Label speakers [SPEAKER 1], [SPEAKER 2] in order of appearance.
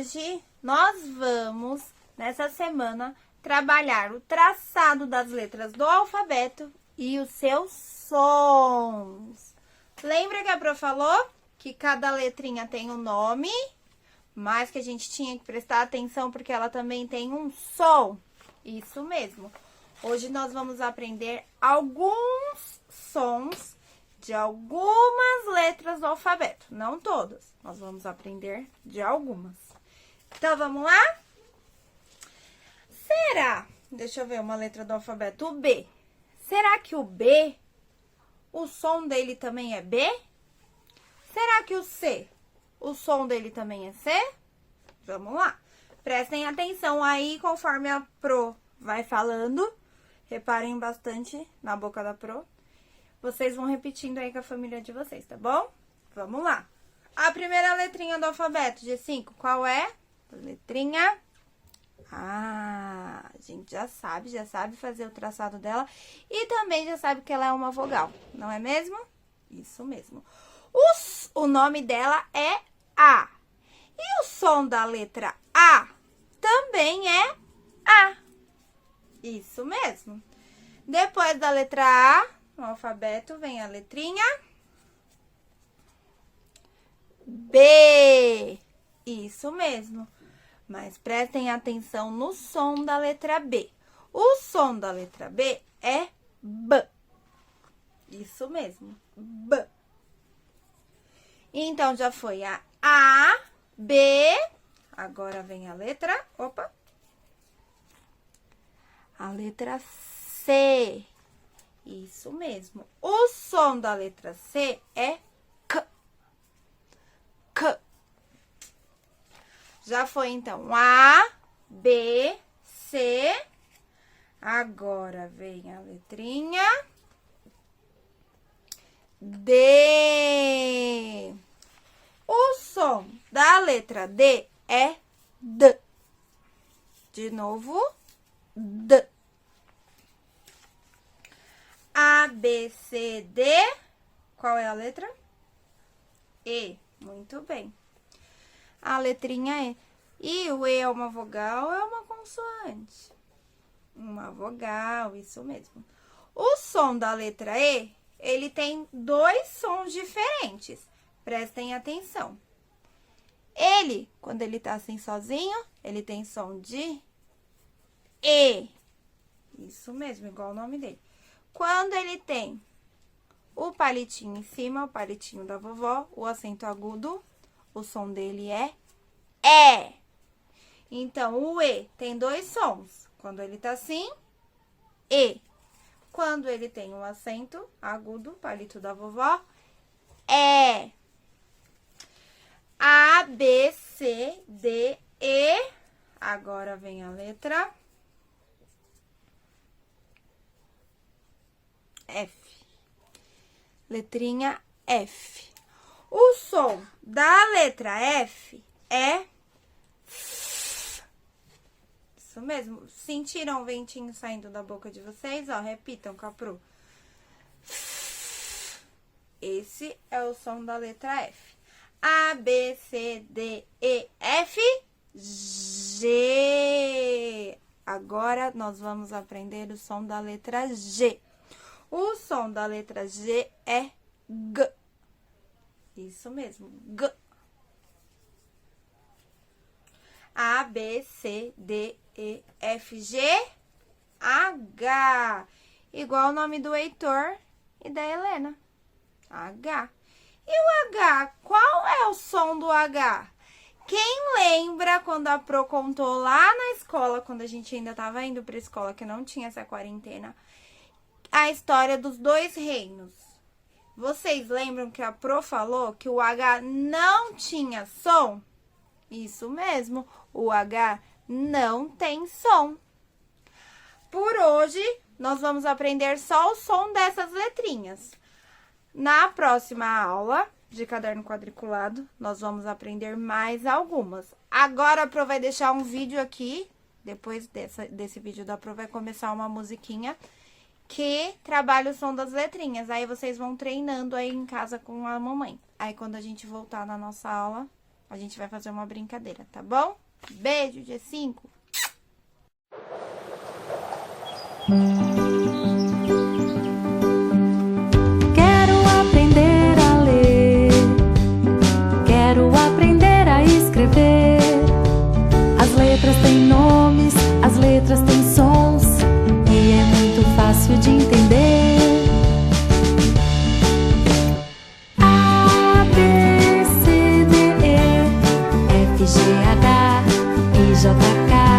[SPEAKER 1] hoje nós vamos, nessa semana, trabalhar o traçado das letras do alfabeto e os seus sons. Lembra que a Pro falou que cada letrinha tem um nome, mas que a gente tinha que prestar atenção porque ela também tem um som? Isso mesmo. Hoje nós vamos aprender alguns sons de algumas letras do alfabeto. Não todas, nós vamos aprender de algumas. Então, vamos lá? Será? Deixa eu ver uma letra do alfabeto. O B. Será que o B, o som dele também é B? Será que o C, o som dele também é C? Vamos lá. Prestem atenção aí conforme a Pro vai falando. Reparem bastante na boca da Pro. Vocês vão repetindo aí com a família de vocês, tá bom? Vamos lá. A primeira letrinha do alfabeto, G5, qual é? Letrinha A. A gente já sabe fazer o traçado dela. E também já sabe que ela é uma vogal, não é mesmo? Isso mesmo. O nome dela é A. E o som da letra A também é A. Isso mesmo. Depois da letra A, no alfabeto, vem a letrinha B. Isso mesmo. Mas prestem atenção no som da letra B. O som da letra B é B. Isso mesmo, B. Então, já foi A, B. Agora vem a letra, a letra C. Isso mesmo. O som da letra C é K. K. Já foi, então, A, B, C. Agora vem a letrinha D. O som da letra D é D. De novo, D. A, B, C, D. Qual é a letra? E. Muito bem. A letrinha E. E o E é uma vogal ou é uma consoante? Uma vogal, isso mesmo. O som da letra E, ele tem dois sons diferentes. Prestem atenção. Ele, quando ele tá assim sozinho, ele tem som de E. Isso mesmo, igual o nome dele. Quando ele tem o palitinho em cima, o palitinho da vovó, o acento agudo, o som dele é E. Então, o E tem dois sons. Quando ele tá assim, E. Quando ele tem o acento agudo, palito da vovó, E. A, B, C, D, E. Agora vem a letra F. Letrinha F. O som da letra F é F. Isso mesmo. Sentiram o ventinho saindo da boca de vocês? Ó, repitam, Capru. F. Esse é o som da letra F. A, B, C, D, E, F, G. Agora, nós vamos aprender o som da letra G. O som da letra G é G. Isso mesmo, G. A, B, C, D, E, F, G, H. Igual o nome do Heitor e da Helena. H. E o H? Qual é o som do H? Quem lembra quando a Pro contou lá na escola, quando a gente ainda estava indo para a escola, que não tinha essa quarentena, a história dos dois reinos? Vocês lembram que a Pro falou que o H não tinha som? Isso mesmo, o H não tem som. Por hoje, nós vamos aprender só o som dessas letrinhas. Na próxima aula de caderno quadriculado, nós vamos aprender mais algumas. Agora, a Pro vai deixar um vídeo aqui, depois desse vídeo da Pro vai começar uma musiquinha que trabalha o som das letrinhas. Aí, vocês vão treinando aí em casa com a mamãe. Aí, quando a gente voltar na nossa aula, A gente vai fazer uma brincadeira, tá bom? Beijo, dia 5.
[SPEAKER 2] Quero aprender a ler, quero aprender a escrever. As letras têm nomes, as letras têm sons, e é muito fácil de entender. A, B, C, D, E, F, G, H, I, J, K.